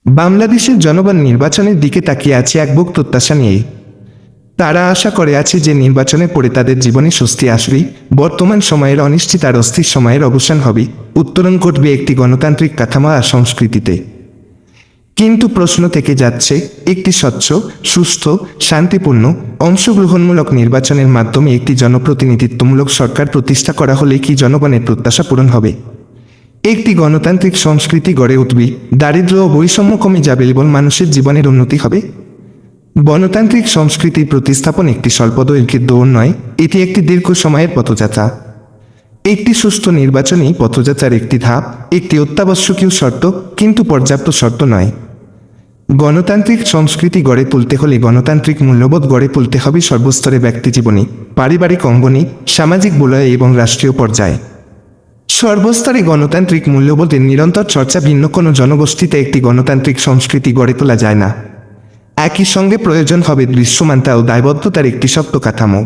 বাংলাদেশের জনগণ নির্বাচনের দিকে তাকিয়ে আছে এক বুক প্রত্যাশা নিয়ে। তারা আশা করে আছে যে নির্বাচনে পড়ে তাদের জীবনে স্বস্তি আসবে, বর্তমান সময়ের অনিশ্চিত আর অস্থির সময়ের অবসান হবে, উত্তরণ ঘটবে একটি গণতান্ত্রিক কাঠামো আর সংস্কৃতিতে। কিন্তু প্রশ্ন থেকে যাচ্ছে, একটি স্বচ্ছ, সুস্থ, শান্তিপূর্ণ, অংশগ্রহণমূলক নির্বাচনের মাধ্যমে একটি জনপ্রতিনিধিত্বমূলক সরকার প্রতিষ্ঠা করা হলে কি জনগণের প্রত্যাশা পূরণ হবে? একটি গণতান্ত্রিক সংস্কৃতি গড়ে উঠবে, দারিদ্র্য ও বৈষম্য কমে যাবে এবং মানুষের জীবনের উন্নতি হবে। গণতান্ত্রিক সংস্কৃতির প্রতিস্থাপন একটি স্বল্পদৈর্ঘ্যের দৌড় নয়, এটি একটি দীর্ঘ সময়ের পথযাত্রা। একটি সুস্থ নির্বাচনই পথযাত্রার একটি ধাপ, একটি অত্যাবশ্যকীয় শর্ত, কিন্তু পর্যাপ্ত শর্ত নয়। গণতান্ত্রিক সংস্কৃতি গড়ে তুলতে হলে গণতান্ত্রিক মূল্যবোধ গড়ে তুলতে হবে সর্বস্তরে, ব্যক্তিজীবনে, পারিবারিক অঙ্গনে, সামাজিক বলয়ে এবং রাষ্ট্রীয় পর্যায়ে। সর্বস্তরে গণতান্ত্রিক মূল্যবোধের নিরন্তর চর্চা ভিন্ন কোনো জনগোষ্ঠীতে একটি গণতান্ত্রিক সংস্কৃতি গড়ে তোলা যায় না। একই সঙ্গে প্রয়োজন হবে দৃশ্যমানতা ও দায়বদ্ধতার একটি শক্ত কাঠামো।